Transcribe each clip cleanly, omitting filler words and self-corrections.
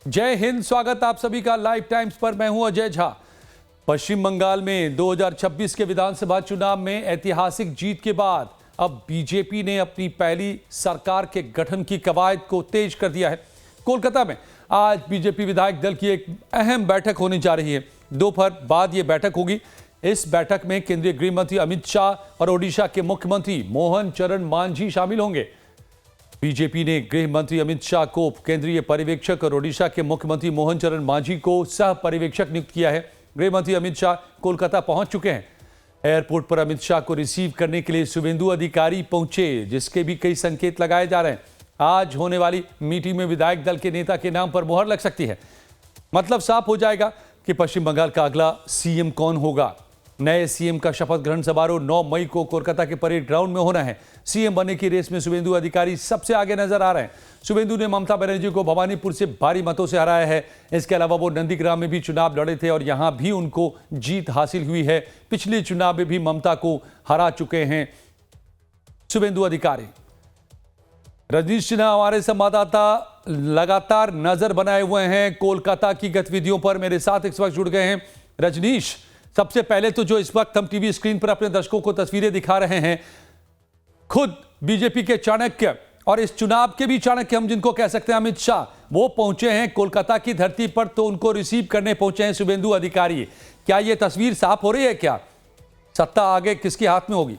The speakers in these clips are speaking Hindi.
जय हिंद। स्वागत आप सभी का लाइव टाइम्स पर। मैं हूं अजय झा। पश्चिम बंगाल में 2026 के विधानसभा चुनाव में ऐतिहासिक जीत के बाद अब बीजेपी ने अपनी पहली सरकार के गठन की कवायद को तेज कर दिया है। कोलकाता में आज बीजेपी विधायक दल की एक अहम बैठक होने जा रही है। दोपहर बाद यह बैठक होगी। इस बैठक में केंद्रीय गृह मंत्री अमित शाह और ओडिशा के मुख्यमंत्री मोहन चरण मांझी शामिल होंगे। बीजेपी ने गृह मंत्री अमित शाह को केंद्रीय पर्यवेक्षक और ओडिशा के मुख्यमंत्री मोहन चरण मांझी को सह पर्यवेक्षक नियुक्त किया है। गृह मंत्री अमित शाह कोलकाता पहुंच चुके हैं। एयरपोर्ट पर अमित शाह को रिसीव करने के लिए शुभेंदु अधिकारी पहुंचे, जिसके भी कई संकेत लगाए जा रहे हैं। आज होने वाली मीटिंग में विधायक दल के नेता के नाम पर मुहर लग सकती है। मतलब साफ हो जाएगा कि पश्चिम बंगाल का अगला सीएम कौन होगा। नए सीएम का शपथ ग्रहण समारोह 9 मई को कोलकाता के परेड ग्राउंड में होना है। सीएम बनने की रेस में शुभेंदु अधिकारी सबसे आगे नजर आ रहे हैं। शुभेंदु ने ममता बनर्जी को भवानीपुर से भारी मतों से हराया है। इसके अलावा वो नंदीग्राम में भी चुनाव लड़े थे और यहां भी उनको जीत हासिल हुई है। पिछले चुनाव में भी ममता को हरा चुके हैं शुभेंदु अधिकारी। रजनीश सिन्हा हमारे संवाददाता लगातार नजर बनाए हुए हैं कोलकाता की गतिविधियों पर। मेरे साथ इस वक्त जुड़ गए हैं रजनीश। सबसे पहले तो जो इस वक्त हम टीवी स्क्रीन पर अपने दर्शकों को तस्वीरें दिखा रहे हैं, खुद बीजेपी के चाणक्य और इस चुनाव के भी चाणक्य हम जिनको कह सकते हैं अमित शाह, वो पहुंचे हैं कोलकाता की धरती पर। तो उनको रिसीव करने पहुंचे हैं शुभेंदु अधिकारी। क्या यह तस्वीर साफ हो रही है? क्या सत्ता आगे किसके हाथ में होगी?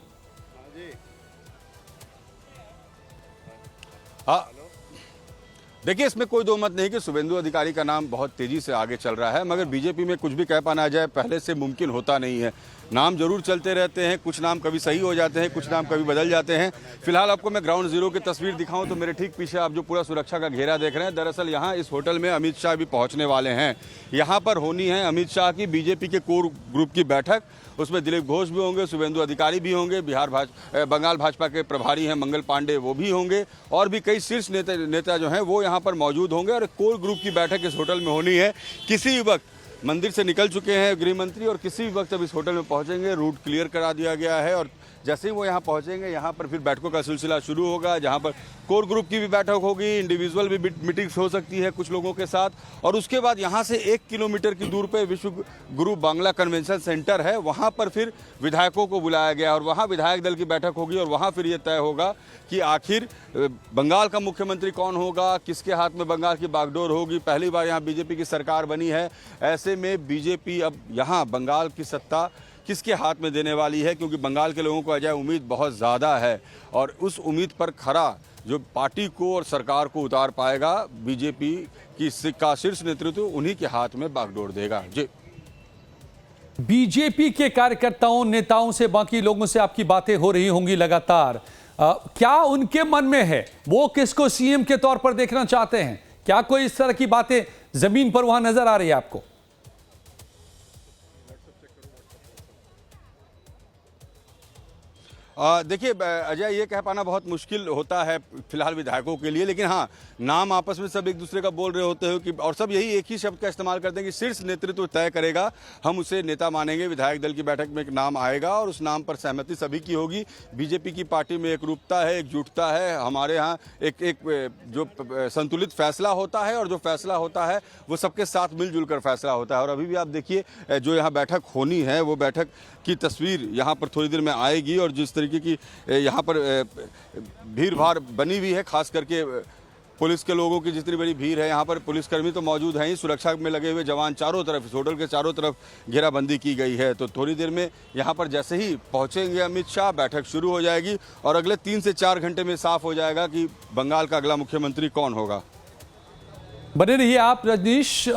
देखिए, इसमें कोई दो मत नहीं कि शुभेंदु अधिकारी का नाम बहुत तेजी से आगे चल रहा है, मगर बीजेपी में कुछ भी कह पाना जाए पहले से मुमकिन होता नहीं है। नाम जरूर चलते रहते हैं, कुछ नाम कभी सही हो जाते हैं, कुछ नाम कभी बदल जाते हैं। फिलहाल आपको मैं ग्राउंड जीरो की तस्वीर दिखाऊं तो मेरे ठीक पीछे आप जो पूरा सुरक्षा का घेरा देख रहे हैं, दरअसल यहाँ इस होटल में अमित शाह भी पहुँचने वाले हैं। यहाँ पर होनी है अमित शाह की बीजेपी के कोर ग्रुप की बैठक। उसमें दिलीप घोष भी होंगे, शुभेंदु अधिकारी भी होंगे, बंगाल भाजपा के प्रभारी हैं मंगल पांडे, वो भी होंगे, और भी कई शीर्ष नेता जो हैं वो यहाँ पर मौजूद होंगे। और कोर ग्रुप की बैठक इस होटल में होनी है। किसी भी वक्त मंदिर से निकल चुके हैं गृह मंत्री और किसी भी वक्त अब इस होटल में पहुंचेंगे। रूट क्लियर करा दिया गया है और जैसे ही वो यहाँ पहुंचेंगे, यहाँ पर फिर बैठकों का सिलसिला शुरू होगा, जहाँ पर कोर ग्रुप की भी बैठक होगी, इंडिविजुअल भी मीटिंग्स हो सकती है कुछ लोगों के साथ। और उसके बाद यहाँ से 1 किलोमीटर की दूर पे विश्व गुरु बांग्ला कन्वेंशन सेंटर है, वहाँ पर फिर विधायकों को बुलाया गया और वहाँ विधायक दल की बैठक होगी और वहाँ फिर ये तय होगा कि आखिर बंगाल का मुख्यमंत्री कौन होगा, किसके हाथ में बंगाल की बागडोर होगी। पहली बार यहाँ बीजेपी की सरकार बनी है, ऐसे में बीजेपी अब यहाँ बंगाल की सत्ता किसके हाथ में देने वाली है, क्योंकि बंगाल के लोगों को अजय उम्मीद बहुत ज़्यादा है और उस उम्मीद पर खरा जो पार्टी को और सरकार को उतार पाएगा, बीजेपी की का शीर्ष नेतृत्व उन्हीं के हाथ में बागडोर देगा। जी, बीजेपी के कार्यकर्ताओं, नेताओं से, बाकी लोगों से आपकी बातें हो रही होंगी लगातार। क्या उनके मन में है? वो किसको सीएम के तौर पर देखना चाहते हैं? क्या कोई इस तरह की बातें जमीन पर वहां नजर आ रही है आपको? देखिए अजय, ये कह पाना बहुत मुश्किल होता है फिलहाल विधायकों के लिए, लेकिन हाँ, नाम आपस में सब एक दूसरे का बोल रहे होते हैं कि, और सब यही एक ही शब्द का इस्तेमाल करते हैं कि शीर्ष नेतृत्व तय करेगा, हम उसे नेता मानेंगे। विधायक दल की बैठक में एक नाम आएगा और उस नाम पर सहमति सभी की होगी। बीजेपी की पार्टी में एकरूपता है, एकजुटता है। हमारे यहाँ एक जो संतुलित फैसला होता है और जो फैसला होता है वो सबके साथ मिलजुल कर फैसला होता है। और अभी भी आप देखिए जो यहाँ बैठक होनी है, वो बैठक की तस्वीर यहाँ पर थोड़ी देर में आएगी और जिस तरीके की यहाँ पर भीड़ भाड़ बनी हुई है, खास करके पुलिस के लोगों की जितनी बड़ी भीड़ है, यहाँ पर पुलिसकर्मी तो मौजूद हैं ही, सुरक्षा में लगे हुए जवान चारों तरफ, इस होटल के चारों तरफ घेराबंदी की गई है। तो थोड़ी देर में यहाँ पर जैसे ही पहुँचेंगे अमित शाह, बैठक शुरू हो जाएगी और अगले 3 से 4 घंटे में साफ हो जाएगा कि बंगाल का अगला मुख्यमंत्री कौन होगा। बने रहिए आप रजनीश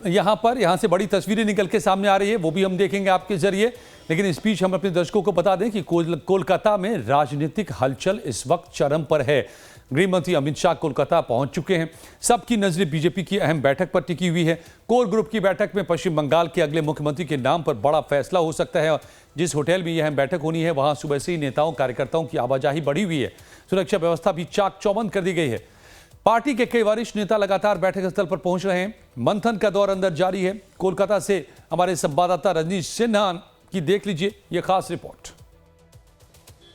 यहाँ से बड़ी तस्वीरें निकल के सामने आ रही है, वो भी हम देखेंगे आपके जरिए। लेकिन इस बीच हम अपने दर्शकों को बता दें कि कोलकाता में राजनीतिक हलचल इस वक्त चरम पर है। गृह मंत्री अमित शाह कोलकाता पहुंच चुके हैं। सबकी नजरें बीजेपी की अहम बैठक पर टिकी हुई है। कोर ग्रुप की बैठक में पश्चिम बंगाल के अगले मुख्यमंत्री के नाम पर बड़ा फैसला हो सकता है। जिस होटल में यह अहम बैठक होनी है, वहां सुबह से ही नेताओं कार्यकर्ताओं की आवाजाही बढ़ी हुई है। सुरक्षा व्यवस्था भी चाक चौबंद कर दी गई है। पार्टी के कई वरिष्ठ नेता लगातार बैठक स्थल पर पहुंच रहे हैं। मंथन का दौर अंदर जारी है। कोलकाता से हमारे संवाददाता रजनीश सिन्हा की देख लीजिए ये खास रिपोर्ट।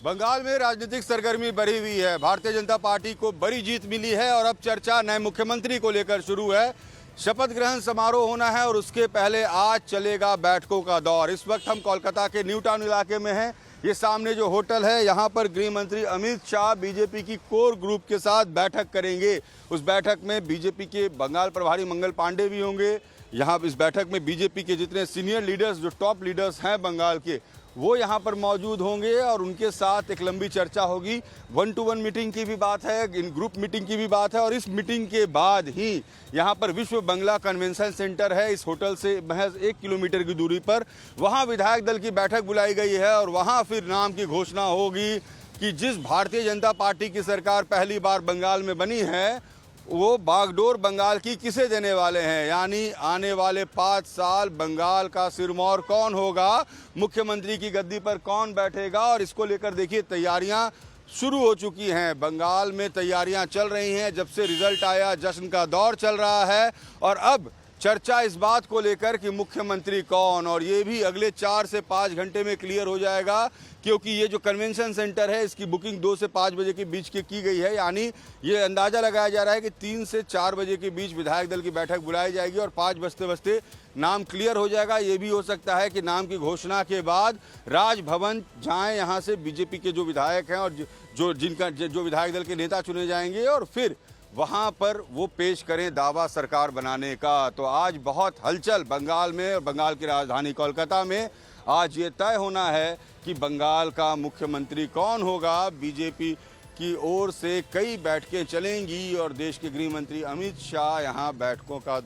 बंगाल में राजनीतिक सरगर्मी बढ़ी हुई है। भारतीय जनता पार्टी को बड़ी जीत मिली है और अब चर्चा नए मुख्यमंत्री को लेकर शुरू है। शपथ ग्रहण समारोह होना है और उसके पहले आज चलेगा बैठकों का दौर। इस वक्त हम कोलकाता के न्यू टाउन इलाके में हैं। ये सामने जो होटल है, यहाँ पर गृह मंत्री अमित शाह बीजेपी की कोर ग्रुप के साथ बैठक करेंगे। उस बैठक में बीजेपी के बंगाल प्रभारी मंगल पांडे भी होंगे। यहाँ इस बैठक में बीजेपी के जितने सीनियर लीडर्स, जो टॉप लीडर्स हैं बंगाल के, वो यहाँ पर मौजूद होंगे और उनके साथ एक लंबी चर्चा होगी। 1-to-1 मीटिंग की भी बात है, इन ग्रुप मीटिंग की भी बात है और इस मीटिंग के बाद ही यहाँ पर विश्व बंगला कन्वेंशन सेंटर है, इस होटल से महज 1 किलोमीटर की दूरी पर, वहाँ विधायक दल की बैठक बुलाई गई है और वहाँ फिर नाम की घोषणा होगी कि जिस भारतीय जनता पार्टी की सरकार पहली बार बंगाल में बनी है, वो बागडोर बंगाल की किसे देने वाले हैं। यानी आने वाले 5 साल बंगाल का सिरमौर कौन होगा, मुख्यमंत्री की गद्दी पर कौन बैठेगा। और इसको लेकर देखिए तैयारियां शुरू हो चुकी हैं। बंगाल में तैयारियां चल रही हैं, जब से रिजल्ट आया जश्न का दौर चल रहा है और अब चर्चा इस बात को लेकर कि मुख्यमंत्री कौन, और ये भी अगले 4 से 5 घंटे में क्लियर हो जाएगा, क्योंकि ये जो कन्वेंशन सेंटर है इसकी बुकिंग 2 से 5 बजे के बीच की गई है। यानी ये अंदाज़ा लगाया जा रहा है कि 3 से 4 बजे के बीच विधायक दल की बैठक बुलाई जाएगी और 5 बजते बजते नाम क्लियर हो जाएगा। ये भी हो सकता है कि नाम की घोषणा के बाद राजभवन जाएं यहाँ से बीजेपी के जो विधायक हैं और जो विधायक दल के नेता चुने जाएंगे और फिर वहाँ पर वो पेश करें दावा सरकार बनाने का। तो आज बहुत हलचल बंगाल में और बंगाल की राजधानी कोलकाता में आज ये तय होना है कि बंगाल का मुख्यमंत्री कौन होगा। बीजेपी की ओर से कई बैठकें चलेंगी और देश के गृह मंत्री अमित शाह यहाँ बैठकों के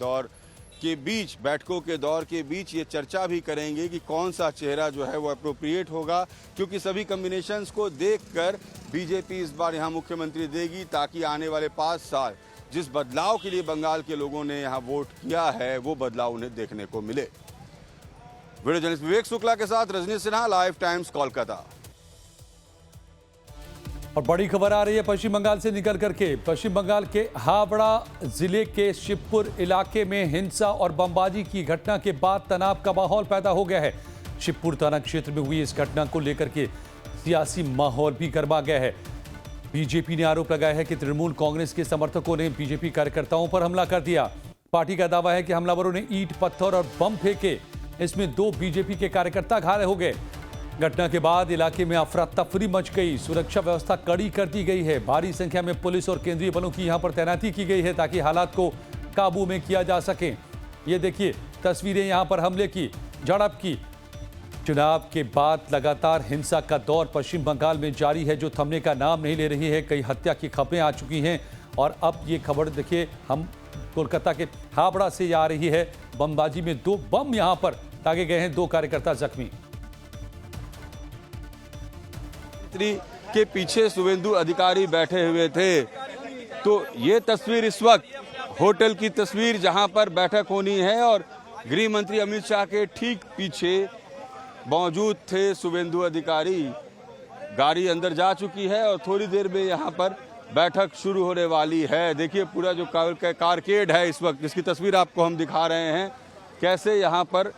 दौर के बीच ये चर्चा भी करेंगे कि कौन सा चेहरा जो है वो अप्रोप्रिएट होगा, क्योंकि सभी कम्बिनेशंस को देखकर बीजेपी इस बार यहाँ मुख्यमंत्री देगी, ताकि आने वाले 5 साल जिस बदलाव के लिए बंगाल के लोगों ने यहाँ वोट किया है वो बदलाव उन्हें देखने को मिले। वीडियो जर्नलिस्ट विवेक शुक्ला के साथ रजनीश सिन्हा, लाइव टाइम्स कोलकाता। और बड़ी खबर आ रही है पश्चिम बंगाल से निकल करके। पश्चिम बंगाल के हावड़ा जिले के शिवपुर इलाके में हिंसा और बमबाजी की घटना के बाद तनाव का माहौल पैदा हो गया है। शिवपुर थाना क्षेत्र में हुई इस घटना को लेकर के सियासी माहौल भी गरमा गया है। बीजेपी ने आरोप लगाया है कि तृणमूल कांग्रेस के समर्थकों ने बीजेपी कार्यकर्ताओं पर हमला कर दिया। पार्टी का दावा है कि हमलावरों ने ईंट, पत्थर और बम फेंके। इसमें 2 बीजेपी के कार्यकर्ता घायल हो गए। घटना के बाद इलाके में अफरा तफरी मच गई। सुरक्षा व्यवस्था कड़ी कर दी गई है। भारी संख्या में पुलिस और केंद्रीय बलों की यहां पर तैनाती की गई है ताकि हालात को काबू में किया जा सके। ये देखिए तस्वीरें यहां पर हमले की, झड़प की। चुनाव के बाद लगातार हिंसा का दौर पश्चिम बंगाल में जारी है, जो थमने का नाम नहीं ले रही है। कई हत्या की खबरें आ चुकी हैं और अब ये खबर देखिए हम कोलकाता के हावड़ा से आ रही है। बमबाजी में 2 बम यहां पर दागे गए हैं, 2 कार्यकर्ता जख्मी। के पीछे शुभेंदु अधिकारी बैठे हुए थे। तो ये तस्वीर इस वक्त होटल की तस्वीर जहां पर बैठक होनी है और गृह मंत्री अमित शाह के ठीक पीछे मौजूद थे शुभेंदु अधिकारी। गाड़ी अंदर जा चुकी है और थोड़ी देर में यहां पर बैठक शुरू होने वाली है। देखिए पूरा जो कारकेड है इस वक्त, जिसकी तस्वीर आपको हम दिखा रहे हैं, कैसे यहाँ पर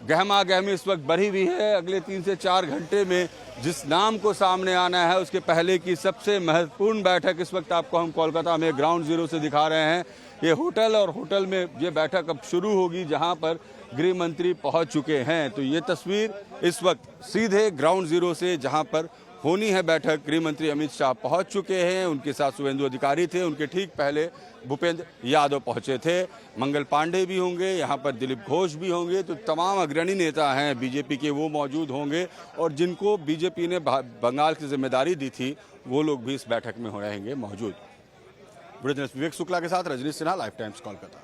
गहमा गहमी इस वक्त बढ़ी हुई है। अगले 3 से 4 घंटे में जिस नाम को सामने आना है उसके पहले की सबसे महत्वपूर्ण बैठक इस वक्त आपको हम कोलकाता में ग्राउंड जीरो से दिखा रहे हैं। ये होटल और होटल में ये बैठक अब शुरू होगी जहां पर गृह मंत्री पहुंच चुके हैं। तो ये तस्वीर इस वक्त सीधे ग्राउंड जीरो से जहां पर होनी है बैठक, गृह मंत्री अमित शाह पहुंच चुके हैं। उनके साथ शुभेंदु अधिकारी थे, उनके ठीक पहले भूपेंद्र यादव पहुंचे थे। मंगल पांडे भी होंगे, यहाँ पर दिलीप घोष भी होंगे। तो तमाम अग्रणी नेता हैं बीजेपी के, वो मौजूद होंगे और जिनको बीजेपी ने बंगाल की जिम्मेदारी दी थी वो लोग भी इस बैठक में रहेंगे मौजूद। विवेक शुक्ला के साथ रजनीश सिन्हा, लाइव टाइम्स कोलकाता।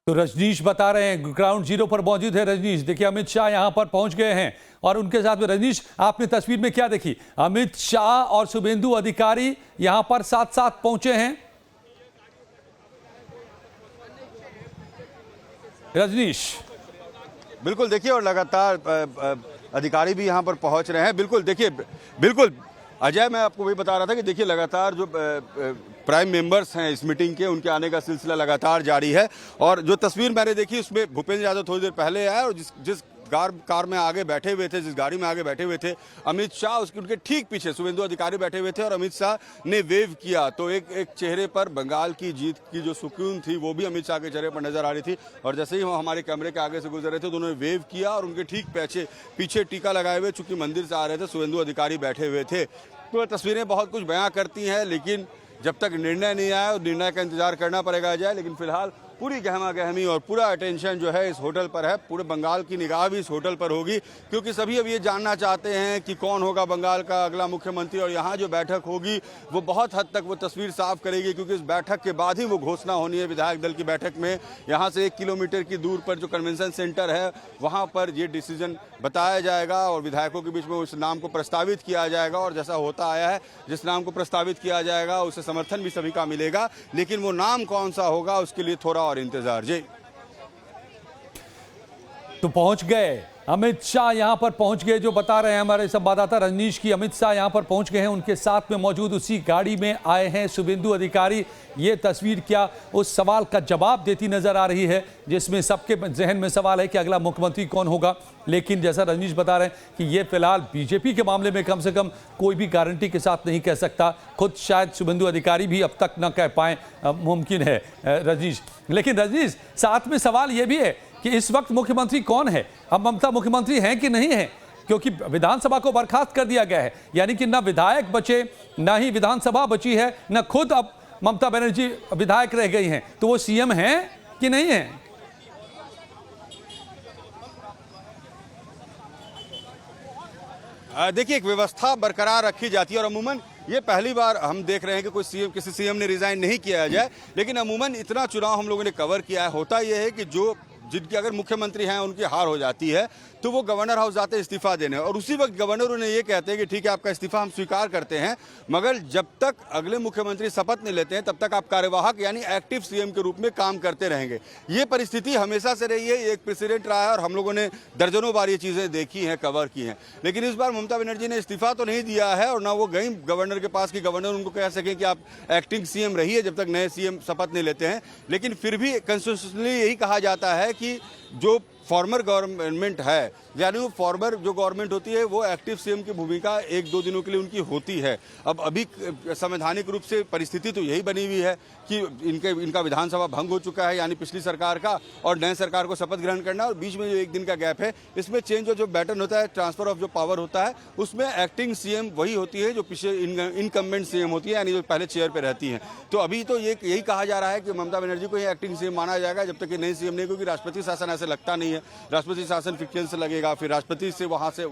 तो रजनीश बता रहे हैं ग्राउंड जीरो पर मौजूद है। रजनीश देखिए अमित शाह यहां पर पहुंच गए हैं और उनके साथ में रजनीश आपने तस्वीर में क्या देखी? अमित शाह और शुभेंदु अधिकारी यहां पर साथ साथ पहुंचे हैं। रजनीश बिल्कुल देखिए, और लगातार अधिकारी भी यहां पर पहुंच रहे हैं। बिल्कुल देखिए, बिल्कुल अजय, मैं आपको वही बता रहा था कि देखिए लगातार जो प्राइम मेंबर्स हैं इस मीटिंग के, उनके आने का सिलसिला लगातार जारी है। और जो तस्वीर मैंने देखी उसमें भूपेंद्र यादव थोड़ी देर पहले आए और जिस कार में आगे बैठे हुए थे, जिस गाड़ी में आगे बैठे हुए थे अमित शाह, उनके ठीक पीछे शुभेंदु अधिकारी बैठे हुए थे और अमित शाह ने वेव किया। तो एक चेहरे पर बंगाल की जीत की जो सुकून थी वो भी अमित शाह के चेहरे पर नजर आ रही थी। और जैसे ही वो हमारे कैमरे के आगे से गुजर रहे थे तो उन्होंने वेव किया और उनके ठीक पीछे टीका लगाए हुए, चूंकि मंदिर से आ रहे थे, शुभेंदु अधिकारी बैठे हुए थे। तो तस्वीरें बहुत कुछ बयां करती हैं, लेकिन जब तक निर्णय नहीं आया और निर्णय का इंतजार करना पड़ेगा जाए। लेकिन फिलहाल पूरी गहमा गहमी और पूरा अटेंशन जो है इस होटल पर है। पूरे बंगाल की निगाह भी इस होटल पर होगी, क्योंकि सभी अब ये जानना चाहते हैं कि कौन होगा बंगाल का अगला मुख्यमंत्री। और यहाँ जो बैठक होगी वो बहुत हद तक वो तस्वीर साफ करेगी, क्योंकि इस बैठक के बाद ही वो घोषणा होनी है। विधायक दल की बैठक में यहाँ से 1 किलोमीटर की दूर पर जो कन्वेंशन सेंटर है वहाँ पर ये डिसीजन बताया जाएगा और विधायकों के बीच में उस नाम को प्रस्तावित किया जाएगा। और जैसा होता आया है, जिस नाम को प्रस्तावित किया जाएगा उसे समर्थन भी सभी का मिलेगा, लेकिन वो नाम कौन सा होगा उसके लिए थोड़ा और इंतजार। जी तो पहुंच गए अमित शाह, यहां पर पहुंच गए। जो बता रहे हैं हमारे संवाददाता रजनीश की, अमित शाह यहां पर पहुंच गए हैं, उनके साथ में मौजूद उसी गाड़ी में आए हैं शुभेंदु अधिकारी। ये तस्वीर क्या उस सवाल का जवाब देती नजर आ रही है जिसमें सबके जहन में सवाल है कि अगला मुख्यमंत्री कौन होगा। लेकिन जैसा रजनीश बता रहे हैं कि ये फिलहाल बीजेपी के मामले में कम से कम कोई भी गारंटी के साथ नहीं कह सकता। खुद शायद शुभेंदु अधिकारी भी अब तक न कह पाए, मुमकिन है रजनीश। लेकिन रजनीश, साथ में सवाल यह भी है कि इस वक्त मुख्यमंत्री कौन है। अब ममता मुख्यमंत्री हैं कि नहीं है, क्योंकि विधानसभा को बर्खास्त कर दिया गया है, यानी कि न विधायक बचे, न ही विधानसभा बची है, न खुद अब ममता बनर्जी विधायक रह गई हैं। तो वो सीएम हैं कि नहीं है? देखिए, एक व्यवस्था बरकरार रखी जाती है और अमूमन ये पहली बार हम देख रहे हैं कि कोई किसी सीएम ने रिजाइन नहीं किया जाए। लेकिन अमूमन इतना चुनाव हम लोगों ने कवर किया है, होता यह है कि जिनके अगर मुख्यमंत्री हैं उनकी हार हो जाती है तो वो गवर्नर हाउस जाते हैं इस्तीफा देने, और उसी वक्त गवर्नर उन्हें ये कहते हैं कि ठीक है आपका इस्तीफा हम स्वीकार करते हैं, मगर जब तक अगले मुख्यमंत्री शपथ नहीं लेते हैं तब तक आप कार्यवाहक यानी एक्टिव सीएम के रूप में काम करते रहेंगे। ये परिस्थिति हमेशा से रही है, ये एक प्रेसिडेंट रहा है और हम लोगों ने दर्जनों बार ये चीज़ें देखी हैं, कवर की हैं। लेकिन इस बार ममता बनर्जी ने इस्तीफा तो नहीं दिया है और ना वो गई गवर्नर के पास कि गवर्नर उनको कह सकें कि आप एक्टिंग सीएम रहिए जब तक नए सीएम शपथ नहीं लेते हैं। लेकिन फिर भी कंस्टिट्यूशनली यही कहा जाता है कि जो फॉर्मर गवर्नमेंट है, यानी वो फॉर्मर जो गवर्नमेंट होती है वो एक्टिव सीएम की भूमिका 1-2 दिनों के लिए उनकी होती है। अब अभी संवैधानिक रूप से परिस्थिति तो यही बनी हुई है कि इनका विधानसभा भंग हो चुका है, यानी पिछली सरकार का, और नए सरकार को शपथ ग्रहण करना, और बीच में जो 1 दिन का गैप है इसमें चेंज जो बैटन होता है, ट्रांसफर ऑफ जो पावर होता है, उसमें एक्टिंग सीएम वही होती है जो पिछले इनकम्बेंट सीएम होती है, यानी जो पहले चेयर पर रहती हैं। तो अभी तो यही कहा जा रहा है कि ममता बनर्जी को ये एक्टिंग सीएम माना जाएगा जब तक ये नए सीएम नहीं, क्योंकि राष्ट्रपति शासन ऐसे लगता नहीं है। राष्ट्रपति शासन फिक्शन से लगेगा, फिर राष्ट्रपति से वहाँ से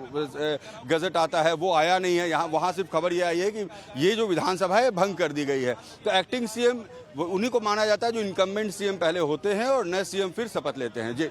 गजट आता है, वो आया नहीं है। यहाँ वहाँ सिर्फ खबर ये आई है कि ये जो विधानसभा है भंग कर दी गई है। तो एक्टिंग सीएम उन्हीं को माना जाता है जो इनकम्बेंट सीएम पहले होते हैं और नए सीएम फिर शपथ लेते हैं। जी,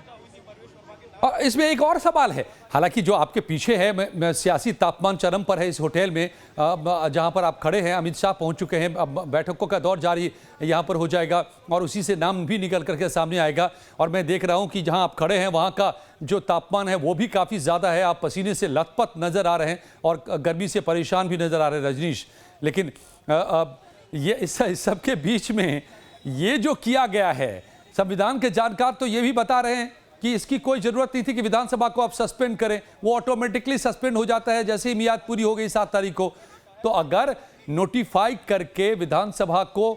और इसमें एक और सवाल है, हालांकि जो आपके पीछे है सियासी तापमान चरम पर है इस होटल में जहां पर आप खड़े हैं। अमित शाह पहुंच चुके हैं, अब बैठकों का दौर जारी यहां पर हो जाएगा और उसी से नाम भी निकल करके सामने आएगा। और मैं देख रहा हूं कि जहां आप खड़े हैं वहां का जो तापमान है वो भी काफ़ी ज़्यादा है, आप पसीने से लथपथ नज़र आ रहे हैं और गर्मी से परेशान भी नज़र आ रहे हैं रजनीश। लेकिन ये इस सब के बीच में ये जो किया गया है, संविधान के जानकार तो ये भी बता रहे हैं कि इसकी कोई ज़रूरत नहीं थी कि विधानसभा को आप सस्पेंड करें, वो ऑटोमेटिकली सस्पेंड हो जाता है जैसे ही मियाद पूरी हो गई 7 तारीख को। तो अगर नोटिफाई करके विधानसभा को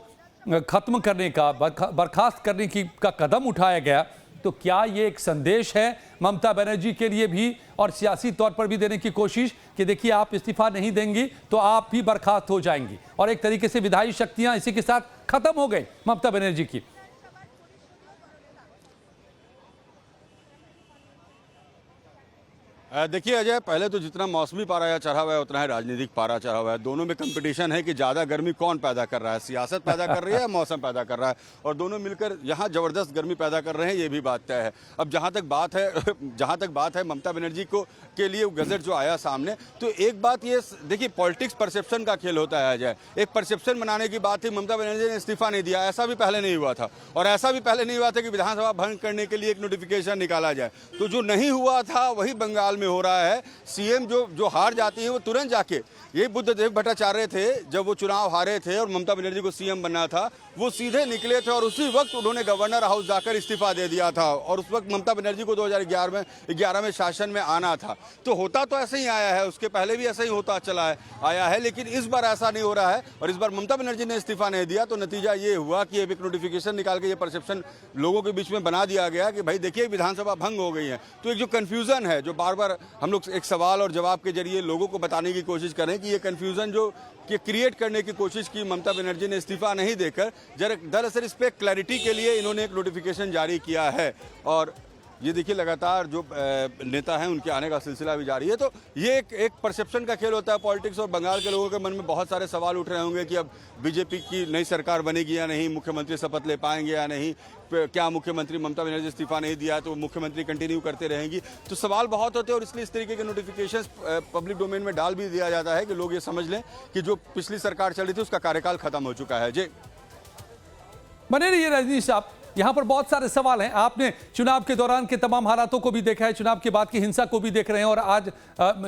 खत्म करने का, बर्खास्त करने का कदम उठाया गया, तो क्या ये एक संदेश है ममता बनर्जी के लिए भी और सियासी तौर पर भी देने की कोशिश कि देखिए आप इस्तीफा नहीं देंगी तो आप भी बर्खास्त हो जाएंगी, और एक तरीके से विधायी शक्तियां इसी के साथ खत्म हो गई ममता बनर्जी की? देखिए अजय, पहले तो जितना मौसमी पारा चढ़ा हुआ है उतना ही राजनीतिक पारा चढ़ा हुआ है। दोनों में कंपटीशन है कि ज़्यादा गर्मी कौन पैदा कर रहा है, सियासत पैदा कर रही है या मौसम पैदा कर रहा है, और दोनों मिलकर यहाँ ज़बरदस्त गर्मी पैदा कर रहे हैं, ये भी बात तय है। अब जहाँ तक बात है ममता बनर्जी के लिए गजट जो आया सामने, तो एक बात ये देखिए, पॉलिटिक्स परसेप्शन का खेल होता है अजय। एक परसेप्शन बनाने की बात थी, ममता बनर्जी ने इस्तीफा नहीं दिया, ऐसा भी पहले नहीं हुआ था, और ऐसा भी पहले नहीं हुआ था कि विधानसभा भंग करने के लिए एक नोटिफिकेशन निकाला जाए। तो जो नहीं हुआ था वही बंगाल में हो रहा है। सीएम जो हार जाती है वो तुरंत जाके, ये बुद्धदेव भट्टाचार्य थे जब वो चुनाव हारे थे और ममता बनर्जी को सीएम बनना था, वो सीधे निकले थे और उसी वक्त उन्होंने गवर्नर हाउस जाकर इस्तीफा दे दिया था और उस वक्त ममता बनर्जी को 2011 में शासन में आना था। तो होता तो ऐसे ही आया है, उसके पहले भी ऐसा ही होता चला है आया है, लेकिन इस बार ऐसा नहीं हो रहा है और इस बार ममता बनर्जी ने इस्तीफा नहीं दिया तो नतीजा ये हुआ कि एक नोटिफिकेशन निकाल के ये परसेप्शन लोगों के बीच में बना दिया गया कि भाई देखिए विधानसभा भंग हो गई है। तो एक जो कन्फ्यूजन है, जो बार बार हम लोग एक सवाल और जवाब के जरिए लोगों को बताने की कोशिश करें कि ये कन्फ्यूजन जो कि क्रिएट करने की कोशिश की ममता बनर्जी ने इस्तीफा नहीं देकर, दरअसल इस पे क्लैरिटी के लिए इन्होंने एक नोटिफिकेशन जारी किया है और ये देखिए लगातार जो नेता हैं उनके आने का सिलसिला भी जारी है। तो ये एक परसेप्शन का खेल होता है पॉलिटिक्स और बंगाल के लोगों के मन में बहुत सारे सवाल उठ रहे होंगे कि अब बीजेपी की नई सरकार बनेगी या नहीं, मुख्यमंत्री शपथ ले पाएंगे या नहीं, क्या मुख्यमंत्री ममता बनर्जी इस्तीफा नहीं दिया तो मुख्यमंत्री कंटिन्यू करते रहेंगी। तो सवाल बहुत होते हैं और इसलिए इस तरीके के नोटिफिकेशन पब्लिक डोमेन में डाल भी दिया जाता है कि लोग ये समझ लें कि जो पिछली सरकार चली थी उसका कार्यकाल खत्म हो चुका है। जी बने रहिए रजनीश साहब, यहां पर बहुत सारे सवाल हैं। आपने चुनाव के दौरान के तमाम हालातों को भी देखा है, चुनाव के बाद की हिंसा को भी देख रहे हैं और आज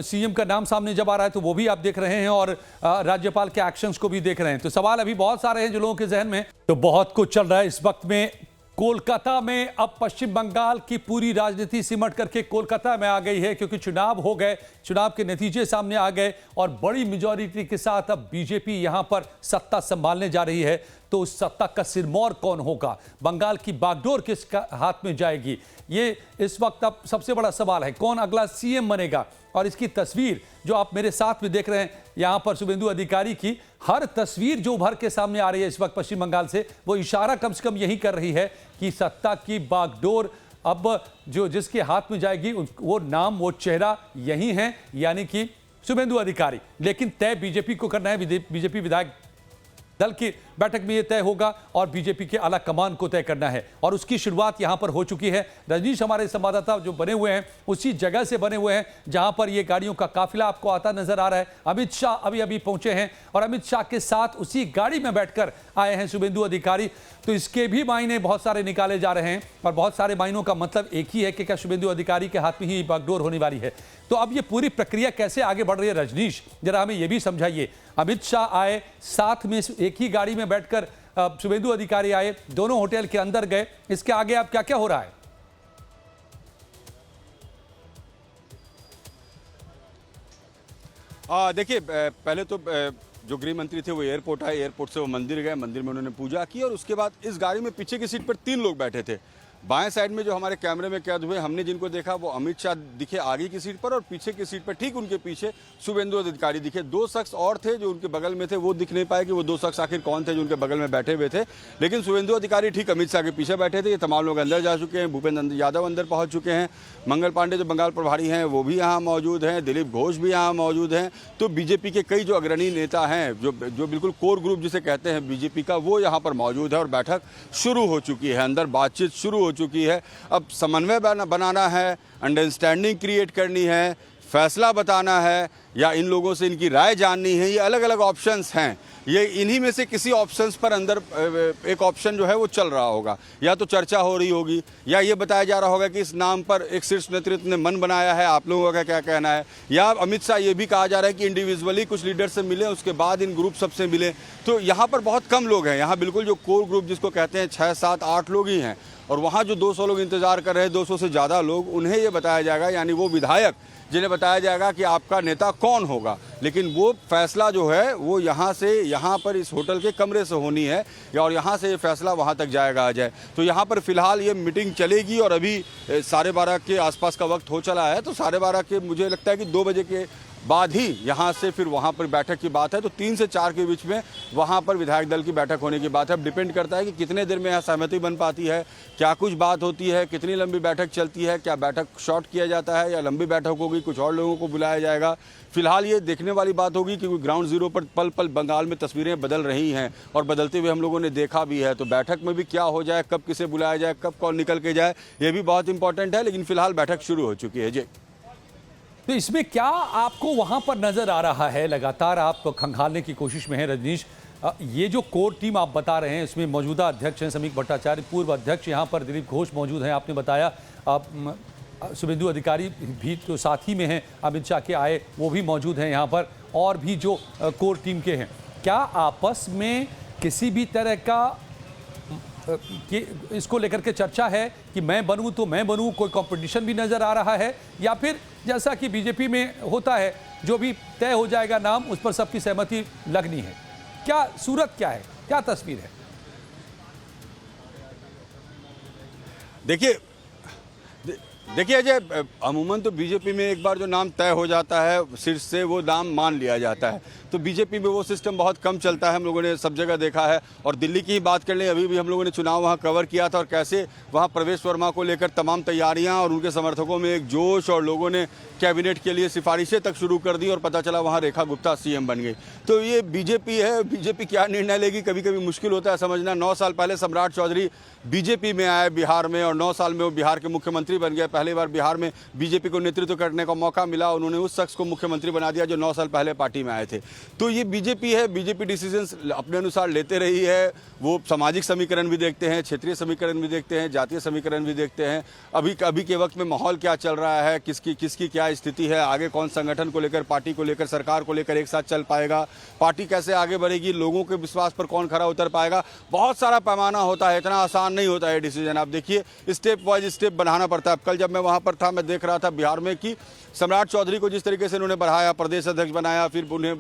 सीएम का नाम सामने जब आ रहा है तो वो भी आप देख रहे हैं और राज्यपाल के एक्शंस को भी देख रहे हैं। तो सवाल अभी बहुत सारे हैं जो लोगों के जहन में। तो बहुत कुछ चल रहा है इस वक्त में कोलकाता में। अब पश्चिम बंगाल की पूरी राजनीति सिमट करके कोलकाता में आ गई है क्योंकि चुनाव हो गए, चुनाव के नतीजे सामने आ गए और बड़ी मेजॉरिटी के साथ अब बीजेपी यहां पर सत्ता संभालने जा रही है। तो उस सत्ता का सिरमौर कौन होगा, बंगाल की बागडोर किसका हाथ में जाएगी, ये इस वक्त अब सबसे बड़ा सवाल है। कौन अगला सीएम बनेगा और इसकी तस्वीर जो आप मेरे साथ में देख रहे हैं यहां पर शुभेंदु अधिकारी की, हर तस्वीर जो उभर के सामने आ रही है इस वक्त पश्चिम बंगाल से, वो इशारा कम से कम यही कर रही है कि सत्ता की बागडोर अब जो जिसके हाथ में जाएगी वो नाम, वो चेहरा यही है, यानी कि शुभेंदु अधिकारी। लेकिन तय बीजेपी को करना है, बीजेपी विधायक दल की बैठक में यह तय होगा और बीजेपी के आला कमान को तय करना है और उसकी शुरुआत यहां पर हो चुकी है। रजनीश हमारे संवाददाता जो बने हुए हैं उसी जगह से बने हुए हैं जहां पर ये गाड़ियों का काफिला आपको आता नजर आ रहा है। अमित शाह अभी अभी पहुंचे हैं और अमित शाह के साथ उसी गाड़ी में बैठकर आए हैं शुभेंदु अधिकारी। तो इसके भी मायने बहुत सारे निकाले जा रहे हैं और बहुत सारे मायनों का मतलब एक ही है कि क्या शुभेंदु अधिकारी के हाथ में ही बागडोर होने वाली है। तो अब ये पूरी प्रक्रिया कैसे आगे बढ़ रही है रजनीश, जरा हमें यह भी समझाइए। अमित शाह आए, साथ में एक ही गाड़ी में बैठकर शुभेंदु अधिकारी आए, दोनों होटल के अंदर गए, इसके आगे अब क्या क्या हो रहा है? देखिए, पहले तो जो गृह मंत्री थे वो एयरपोर्ट आए, एयरपोर्ट से वो मंदिर गए, मंदिर में उन्होंने पूजा की और उसके बाद इस गाड़ी में पीछे की सीट पर 3 लोग बैठे थे। बाएं साइड में जो हमारे कैमरे में कैद हुए, हमने जिनको देखा वो अमित शाह दिखे आगे की सीट पर और पीछे की सीट पर ठीक उनके पीछे शुभेंदु अधिकारी दिखे। 2 शख्स और थे जो उनके बगल में थे, वो दिख नहीं पाए कि वो 2 शख्स आखिर कौन थे जो उनके बगल में बैठे हुए थे, लेकिन शुभेंदु अधिकारी ठीक अमित शाह के पीछे बैठे थे। ये तमाम लोग अंदर जा चुके हैं, भूपेंद्र यादव अंदर पहुँच चुके हैं, मंगल पांडे जो बंगाल प्रभारी हैं वो भी यहाँ मौजूद हैं, दिलीप घोष भी यहाँ मौजूद हैं। तो बीजेपी के कई जो अग्रणी नेता हैं, जो बिल्कुल कोर ग्रुप जिसे कहते हैं बीजेपी का, वो यहाँ पर मौजूद है और बैठक शुरू हो चुकी है, अंदर बातचीत शुरू हो चुकी है। अब समन्वय बनाना है, अंडरस्टैंडिंग क्रिएट करनी है, फैसला बताना है या इन लोगों से इनकी राय जाननी है, ये अलग अलग ऑप्शंस हैं। ये इन्हीं में से किसी ऑप्शंस पर अंदर एक ऑप्शन जो है वो चल रहा होगा, या तो चर्चा हो रही होगी या ये बताया जा रहा होगा कि इस नाम पर एक शीर्ष नेतृत्व ने मन बनाया है, आप लोगों का क्या कहना है, या अमित शाह ये भी कहा जा रहा है कि इंडिविजुअली कुछ लीडर से मिले उसके बाद इन ग्रुप सबसे मिले। तो यहाँ पर बहुत कम लोग हैं, यहाँ बिल्कुल जो कोर ग्रुप जिसको कहते हैं 6, 7, 8 लोग ही हैं और वहाँ जो 200 लोग इंतजार कर रहे हैं, 200 से ज़्यादा लोग, उन्हें ये बताया जाएगा, यानी वो विधायक जिन्हें बताया जाएगा कि आपका नेता कौन होगा। लेकिन वो फैसला जो है वो यहाँ से, यहाँ पर इस होटल के कमरे से होनी है और यहाँ से ये फैसला वहाँ तक जाएगा आ जाए। तो यहाँ पर फिलहाल ये मीटिंग चलेगी और अभी 12:30 के आसपास का वक्त हो चला है। तो 12:30 के मुझे लगता है कि 2 बजे के बाद ही यहाँ से फिर वहाँ पर बैठक की बात है। तो 3 से 4 के बीच में वहाँ पर विधायक दल की बैठक होने की बात है। अब डिपेंड करता है कि कितने देर में यहाँ सहमति बन पाती है, क्या कुछ बात होती है, कितनी लंबी बैठक चलती है, क्या बैठक शॉर्ट किया जाता है या लंबी बैठक होगी, कुछ और लोगों को बुलाया जाएगा। फिलहाल ये देखने वाली बात होगी क्योंकि ग्राउंड जीरो पर पल पल बंगाल में तस्वीरें बदल रही हैं और बदलते हुए हम लोगों ने देखा भी है। तो बैठक में भी क्या हो जाए, कब किसे बुलाया जाए, कब कौन निकल के जाए, ये भी बहुत इंपॉर्टेंट है। लेकिन फिलहाल बैठक शुरू हो चुकी है। जी, तो इसमें क्या आपको वहां पर नजर आ रहा है? लगातार आप खंगालने की कोशिश में हैं रजनीश। ये जो कोर टीम आप बता रहे हैं इसमें मौजूदा अध्यक्ष हैं समीक भट्टाचार्य, पूर्व अध्यक्ष यहाँ पर दिलीप घोष मौजूद हैं, आपने बताया शुभेंदु अधिकारी भी तो साथ ही में हैं, अमित शाह के आए वो भी मौजूद हैं यहाँ पर, और भी जो कोर टीम के हैं। क्या आपस में किसी भी तरह का कि इसको लेकर के चर्चा है कि मैं बनूं तो मैं बनूं, कोई कंपटीशन भी नजर आ रहा है, या फिर जैसा कि बीजेपी में होता है जो भी तय हो जाएगा नाम उस पर सबकी सहमति लगनी है? क्या सूरत क्या है, क्या तस्वीर है? देखिए अजय, अमूमन तो बीजेपी में एक बार जो नाम तय हो जाता है शीर्ष से, वो नाम मान लिया जाता है। तो बीजेपी में वो सिस्टम बहुत कम चलता है, हम लोगों ने सब जगह देखा है। और दिल्ली की ही बात कर लें, अभी भी हम लोगों ने चुनाव वहाँ कवर किया था, और कैसे वहाँ प्रवेश वर्मा को लेकर तमाम तैयारियाँ और उनके समर्थकों में एक जोश, और लोगों ने कैबिनेट के लिए सिफारिशें तक शुरू कर दी, और पता चला वहाँ रेखा गुप्ता सीएम बन गई। तो ये बीजेपी है, बीजेपी क्या निर्णय लेगी कभी कभी मुश्किल होता है समझना। 9 साल पहले सम्राट चौधरी बीजेपी में आए बिहार में, और 9 साल में वो बिहार के मुख्यमंत्री बन गए। पहली बार बिहार में बीजेपी को नेतृत्व करने का मौका मिला, उन्होंने उस शख्स को मुख्यमंत्री बना दिया जो 9 साल पहले पार्टी में आए थे। तो ये बीजेपी है, बीजेपी डिसीजंस अपने अनुसार लेते रही है। वो सामाजिक समीकरण भी देखते हैं, क्षेत्रीय समीकरण भी देखते हैं, जातीय समीकरण भी देखते हैं। अभी के वक्त में माहौल क्या चल रहा है, किसकी क्या स्थिति है, आगे कौन संगठन को लेकर, पार्टी को लेकर, सरकार को लेकर एक साथ चल पाएगा, पार्टी कैसे आगे बढ़ेगी, लोगों के विश्वास पर कौन खरा उतर पाएगा। बहुत सारा पैमाना होता है, इतना आसान नहीं होता है डिसीजन। आप देखिए स्टेप वाइज स्टेप बढ़ाना पड़ता है। कल जब मैं वहाँ पर था, मैं देख रहा था बिहार में कि सम्राट चौधरी को जिस तरीके से उन्होंने बढ़ाया, प्रदेश अध्यक्ष बनाया, फिर उन्हें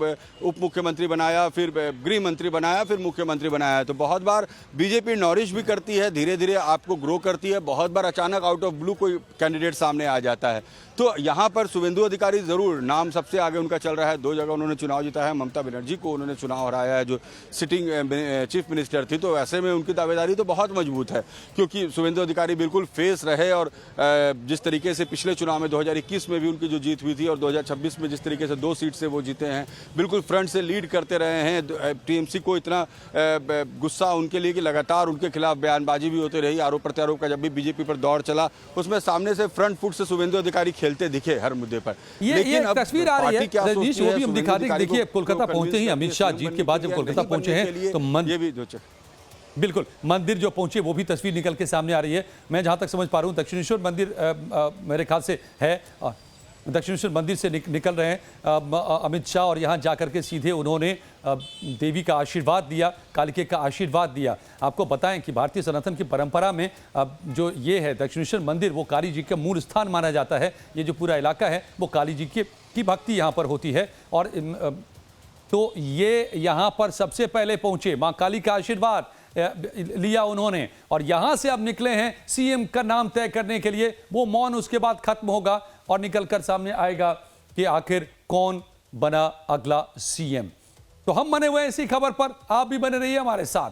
उप मुख्यमंत्री बनाया, फिर गृह मंत्री बनाया, फिर मुख्यमंत्री बनाया। तो बहुत बार बीजेपी नॉरिश भी करती है, धीरे धीरे आपको ग्रो करती है। बहुत बार अचानक आउट ऑफ ब्लू कोई कैंडिडेट सामने आ जाता है। तो यहाँ पर शुभेंदु अधिकारी जरूर नाम सबसे आगे उनका चल रहा है। 2 जगह उन्होंने चुनाव जीता है, ममता बनर्जी को उन्होंने चुनाव हराया है जो सिटिंग चीफ मिनिस्टर थी। तो ऐसे में उनकी दावेदारी तो बहुत मजबूत है, क्योंकि शुभेंदु अधिकारी बिल्कुल फेस रहे, और जिस तरीके से पिछले चुनाव में 2021 में भी उनकी जो जीत हुई थी, और 2026 में जिस तरीके से 2 सीट से वो जीते हैं, बिल्कुल फ्रंट से लीड करते रहे हैं। टीएमसी को इतना गुस्सा उनके लिए कि लगातार उनके खिलाफ बयानबाजी भी होती रही, आरोप प्रत्यारोप का जब भी बीजेपी पर दौर चला, उसमें सामने से फ्रंट फुट से शुभेंदु अधिकारी खेलते दिखे हर मुद्दे पर। ये तस्वीर आ रही है रजनीश, वो भी हम दिखा दें। देखिए कोलकाता पहुंचे ही अमित शाह जीत के बाद जब कोलकाता पहुंचे हैं तो बिल्कुल मंदिर जो पहुंचे वो भी तस्वीर निकल के सामने आ रही है। मैं जहां तक समझ पा रहा हूं दक्षिणेश्वर मंदिर मेरे ख्याल से है, दक्षिणेश्वर मंदिर से निकल रहे हैं अमित शाह, और यहाँ जाकर के सीधे उन्होंने देवी का आशीर्वाद दिया, कालिके का आशीर्वाद दिया। आपको बताएं कि भारतीय सनातन की परंपरा में जो ये है दक्षिणेश्वर मंदिर, वो काली जी का मूल स्थान माना जाता है। ये जो पूरा इलाका है वो काली जी की भक्ति यहाँ पर होती है। और तो ये यहाँ पर सबसे पहले पहुँचे, माँ काली का आशीर्वाद लिया उन्होंने, और यहां से अब निकले हैं सीएम का नाम तय करने के लिए। वो मौन उसके बाद खत्म होगा और निकलकर सामने आएगा कि आखिर कौन बना अगला सीएम। तो हम बने हुए इसी खबर पर, आप भी बने रहिए हमारे साथ।